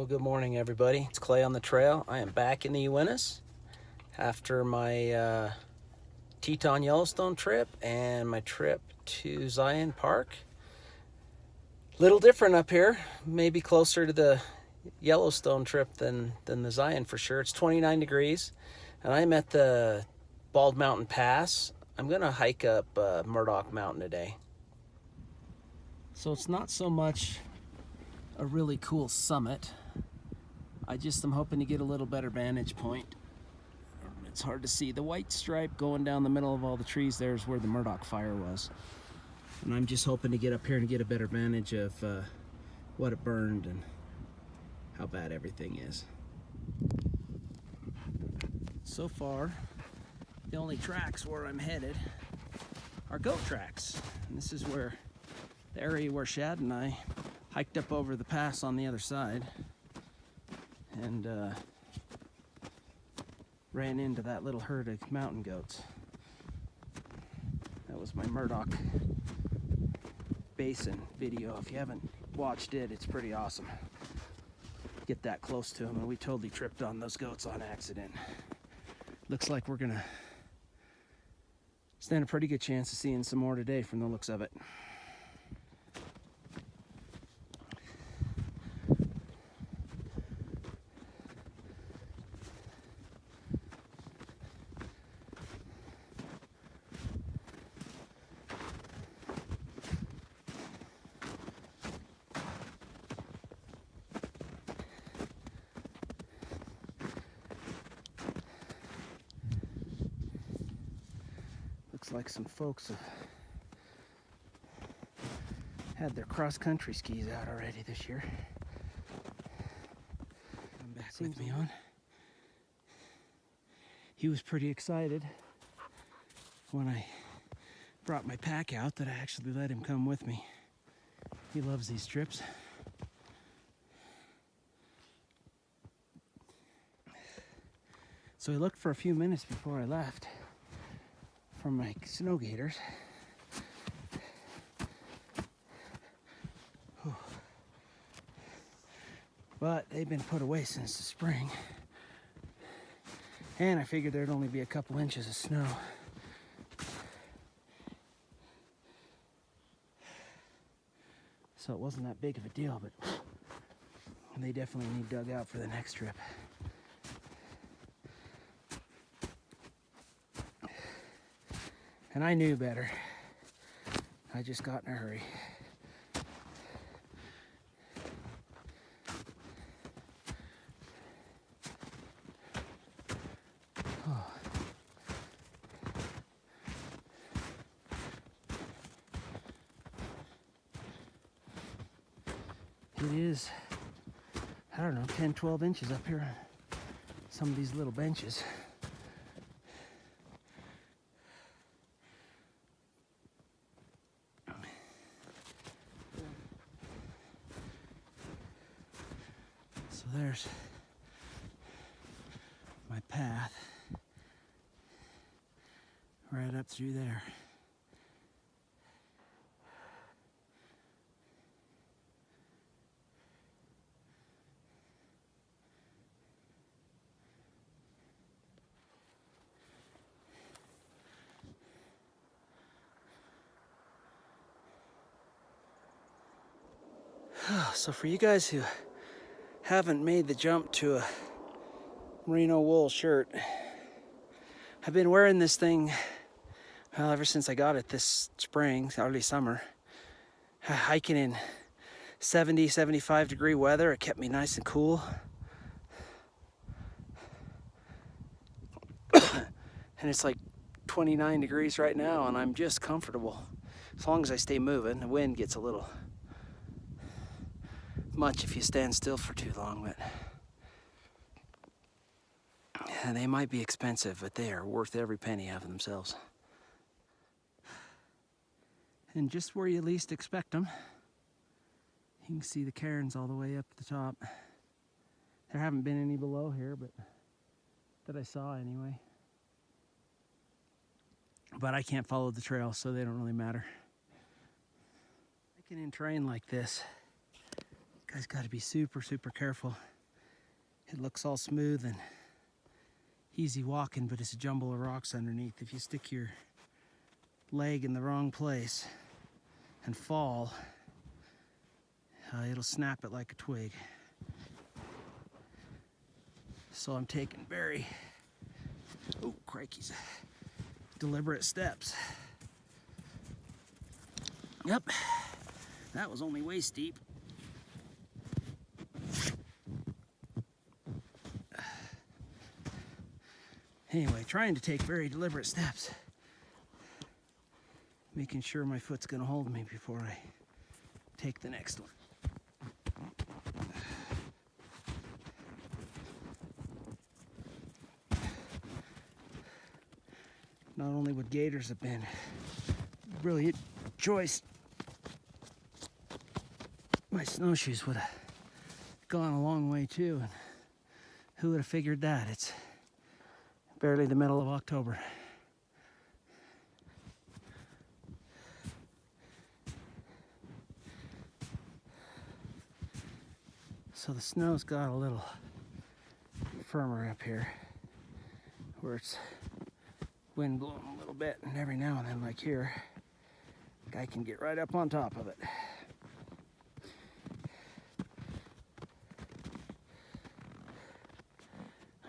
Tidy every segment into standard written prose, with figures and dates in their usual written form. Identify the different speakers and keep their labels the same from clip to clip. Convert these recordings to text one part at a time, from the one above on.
Speaker 1: Well, good morning, everybody. It's Clay on the trail. I am back in the Uintas after my Teton Yellowstone trip and my trip to Zion Park. Little different up here, maybe closer to the Yellowstone trip than the Zion for sure. It's 29 degrees, and I'm at the Bald Mountain Pass. I'm gonna hike up Murdock Mountain today. So it's not so much a really cool summit. I just am hoping to get a little better vantage point. It's hard to see. The white stripe going down the middle of all the trees there is where the Murdock Fire was. And I'm just hoping to get up here and get a better vantage of what it burned and how bad everything is. So far, the only tracks where I'm headed are goat tracks. And this is where the area where Shad and I hiked up over the pass on the other side and ran into that little herd of mountain goats. That was my Murdock Basin video. If you haven't watched it, it's pretty awesome. Get that close to them, and we totally tripped on those goats on accident. Looks like we're gonna stand a pretty good chance of seeing some more today from the looks of it. Looks like some folks have had their cross-country skis out already this year. Come back with me on. He was pretty excited when I brought my pack out that I actually let him come with me. He loves these trips. So he looked for a few minutes before I left from my snow gaiters. But they've been put away since the spring. And I figured there'd only be a couple inches of snow. So it wasn't that big of a deal, but they definitely need dug out for the next trip. And I knew better. I just got in a hurry. Oh. It is, I don't know, 10, 12 inches up here on some of these little benches. So there's my path right up through there. So for you guys who haven't made the jump to a merino wool shirt, I've been wearing this thing ever since I got it this spring, early summer. Hiking in 70, 75 degree weather, it kept me nice and cool. And it's like 29 degrees right now, and I'm just comfortable. As long as I stay moving. The wind gets a little much if you stand still for too long, but and they might be expensive, but they are worth every penny of themselves. And just where you least expect them, you can see the cairns all the way up the top. There haven't been any below here, but that I saw anyway. But I can't follow the trail, so they don't really matter. Hiking in terrain like this, Guy's got to be super, super careful. It looks all smooth and easy walking, but it's a jumble of rocks underneath. If you stick your leg in the wrong place and fall, it'll snap it like a twig. So I'm taking very, oh crikeys, deliberate steps. Yep, that was only way steep. Anyway, trying to take very deliberate steps. Making sure my foot's gonna hold me before I take the next one. Not only would gaiters have been a brilliant choice, my snowshoes would have gone a long way too. And who would have figured that? It's barely the middle of October. So the snow's got a little firmer up here, where it's wind blowing a little bit, and every now and then, like here, guy can get right up on top of it.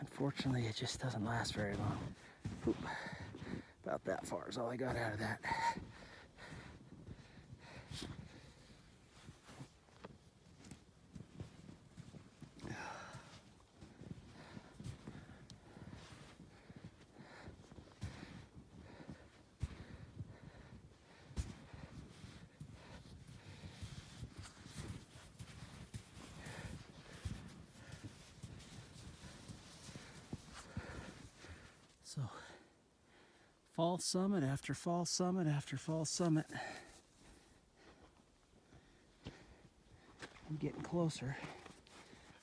Speaker 1: Unfortunately, it just doesn't last very long. Oop. About that far is all I got out of that. So, fall summit after fall summit after fall summit. I'm getting closer,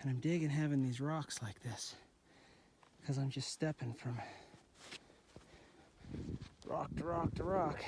Speaker 1: and I'm digging having these rocks like this, because I'm just stepping from rock to rock to rock.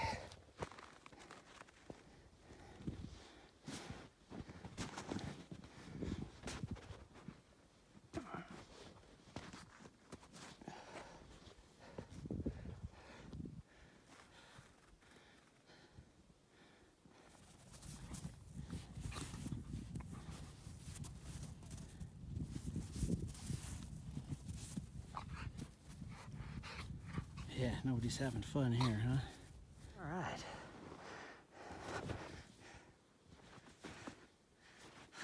Speaker 1: Yeah, nobody's having fun here, huh? All right.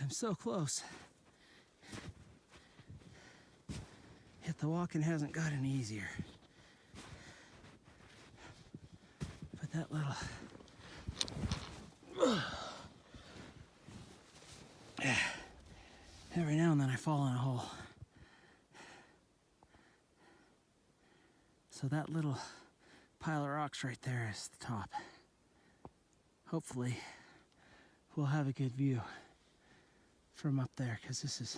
Speaker 1: I'm so close. Yet the walking hasn't got any easier. But that little... Every now and then I fall in a hole. So that little pile of rocks right there is the top. Hopefully we'll have a good view from up there, because this is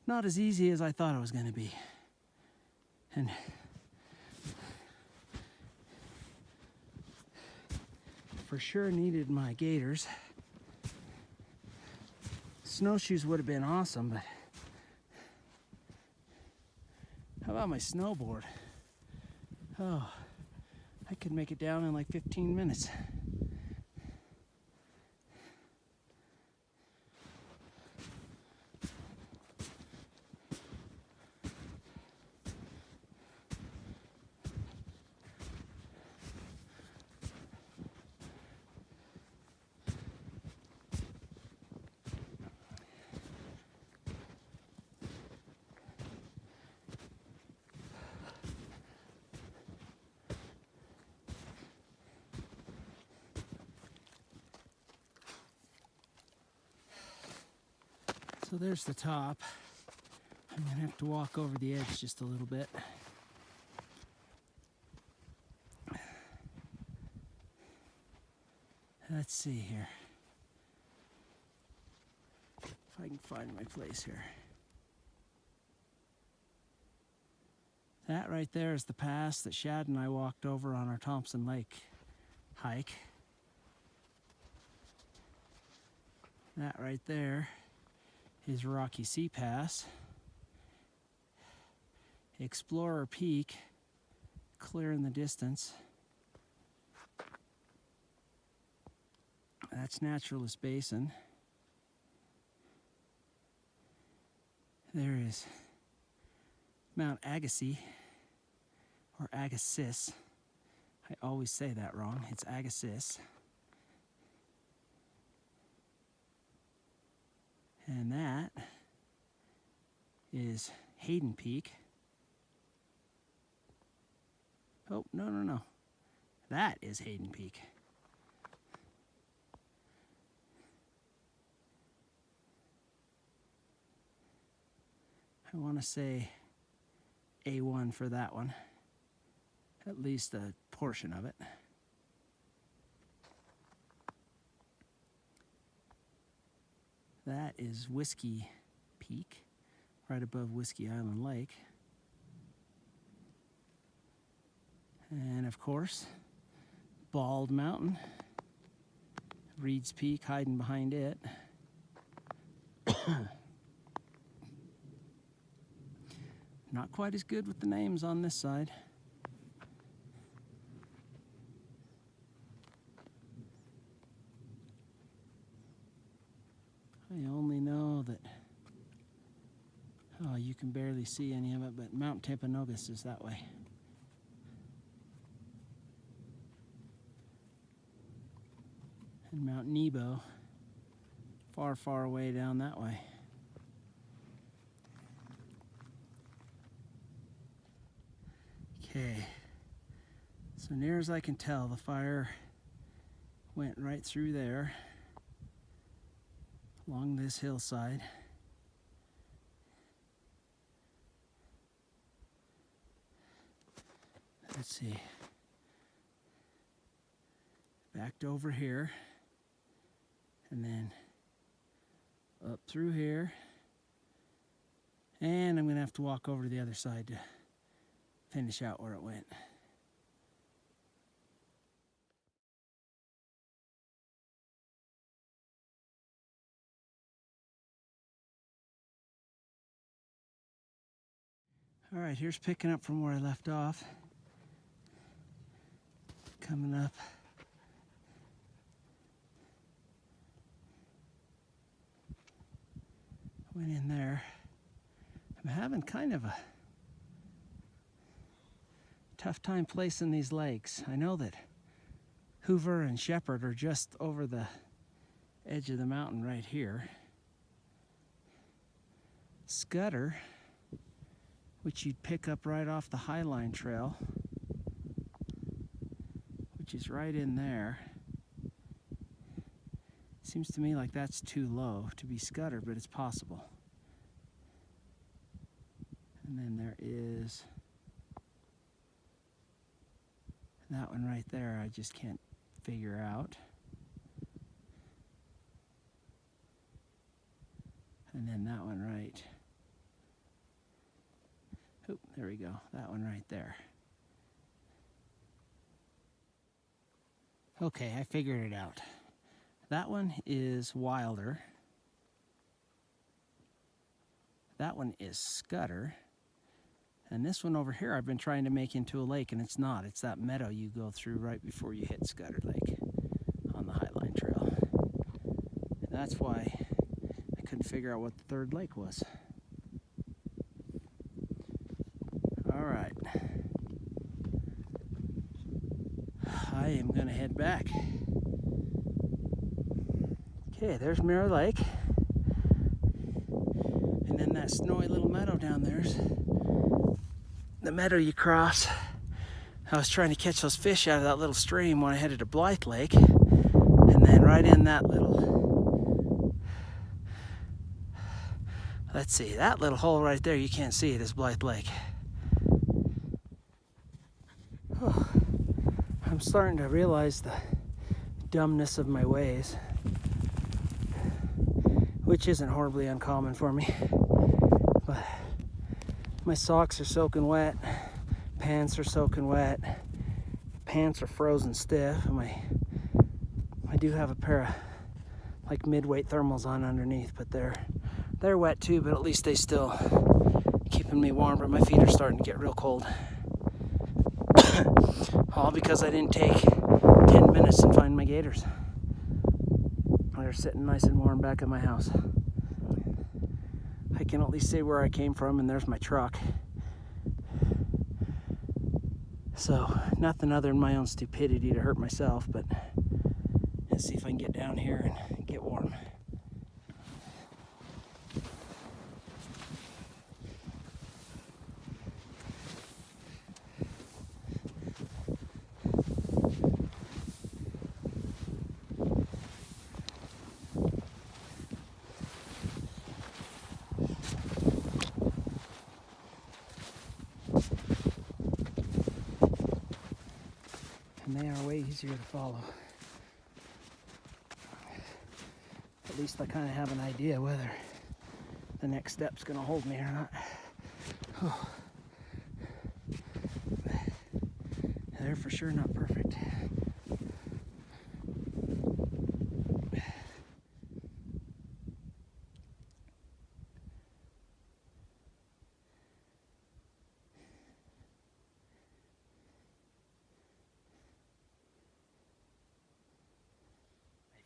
Speaker 1: not as easy as I thought it was going to be. And for sure needed my gaiters. Snowshoes would have been awesome, but how about my snowboard? Oh, I could make it down in like 15 minutes. So there's the top. I'm gonna have to walk over the edge just a little bit. Let's see here. If I can find my place here. That right there is the pass that Shad and I walked over on our Thompson Lake hike. That right there is Rocky Sea Pass. Explorer Peak, clear in the distance. That's Naturalist Basin. There is Mount Agassiz, or Agassiz. I always say that wrong. It's Agassiz. And that is Hayden Peak. Oh, no. That is Hayden Peak. I want to say A1 for that one. At least a portion of it. That is Whiskey Peak, right above Whiskey Island Lake. And of course, Bald Mountain, Reed's Peak hiding behind it. Not quite as good with the names on this side. I only know that, oh, you can barely see any of it, but Mount Timpanogos is that way. And Mount Nebo, far, far away down that way. Okay, so near as I can tell, the fire went right through there, along this hillside. Let's see, backed over here, and then up through here, and I'm gonna have to walk over to the other side to finish out where it went. All right, here's picking up from where I left off. Coming up. Went in there. I'm having kind of a tough time placing these lakes. I know that Hoover and Shepherd are just over the edge of the mountain right here. Scudder, which you'd pick up right off the Highline Trail, which is right in there. Seems to me like that's too low to be Scudder, but it's possible. And then there is that one right there, I just can't figure out. And then that one right. Oh, there we go, that one right there. Okay, I figured it out. That one is Wilder. That one is Scudder. And this one over here I've been trying to make into a lake, and it's not. It's that meadow you go through right before you hit Scudder Lake on the Highline Trail. And that's why I couldn't figure out what the third lake was. All right. I am gonna head back. Okay, there's Mirror Lake. And then that snowy little meadow down there's the meadow you cross. I was trying to catch those fish out of that little stream when I headed to Blythe Lake. And then right in that little, let's see, that little hole right there, you can't see it, is Blythe Lake. Oh, I'm starting to realize the dumbness of my ways, which isn't horribly uncommon for me. But my socks are soaking wet, pants are soaking wet, pants are frozen stiff, and I do have a pair of like mid-weight thermals on underneath, but they're wet too, but at least they still keeping me warm, but my feet are starting to get real cold. All because I didn't take 10 minutes and find my gators. They're sitting nice and warm back at my house. I can at least say where I came from, and there's my truck. So nothing other than my own stupidity to hurt myself, but let's see if I can get down here and get warm. And they are way easier to follow. At least I kind of have an idea whether the next step's going to hold me or not. Oh. They're for sure not perfect.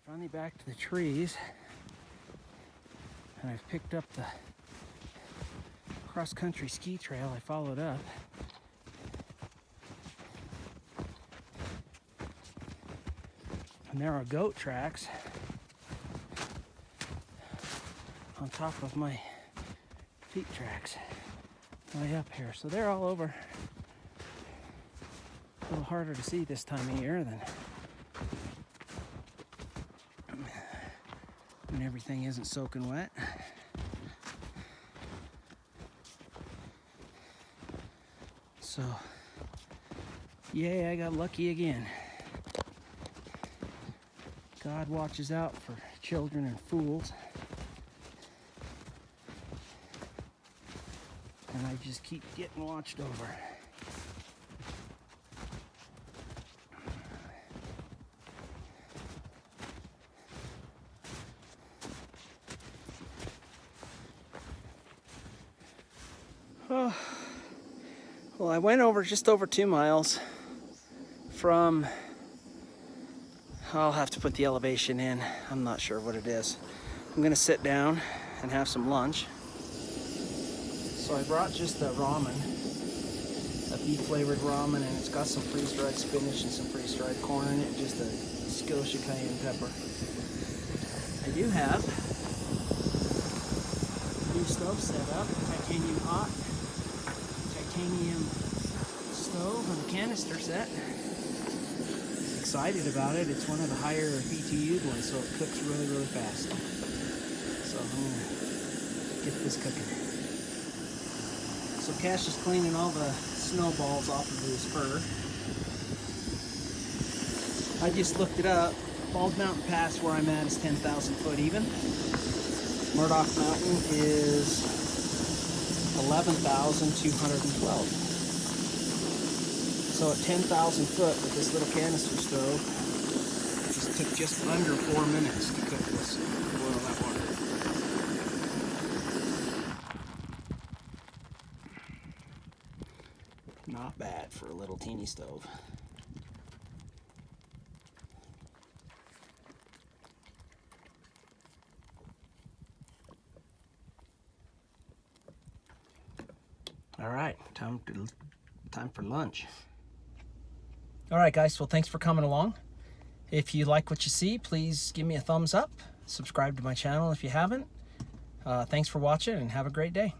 Speaker 1: Finally back to the trees, and I've picked up the cross-country ski trail I followed up. And there are goat tracks on top of my feet tracks way up here. So they're all over. A little harder to see this time of year than when everything isn't soaking wet. So, yay, I got lucky again. God watches out for children and fools. And I just keep getting watched over. Oh, well, I went over just over 2 miles from, I'll have to put the elevation in, I'm not sure what it is. I'm gonna sit down and have some lunch. So I brought just a ramen, a beef flavored ramen, and it's got some freeze-dried spinach and some freeze-dried corn in it, just a skosh of cayenne pepper. I do have a new stove set up, titanium hot. Titanium stove and a canister set. Excited about it. It's one of the higher BTU ones, so it cooks really, really fast. So I'm gonna get this cooking. So Cash is cleaning all the snowballs off of his fur. I just looked it up. Bald Mountain Pass, where I'm at, is 10,000 foot even. Murdock Mountain is 11,212. So at 10,000 foot with this little canister stove, it just took just under 4 minutes to cook this, boil that water. Not bad for a little teeny stove. All right, time for lunch. All right, guys, well, thanks for coming along. If you like what you see, please give me a thumbs up. Subscribe to my channel if you haven't. Thanks for watching, and have a great day.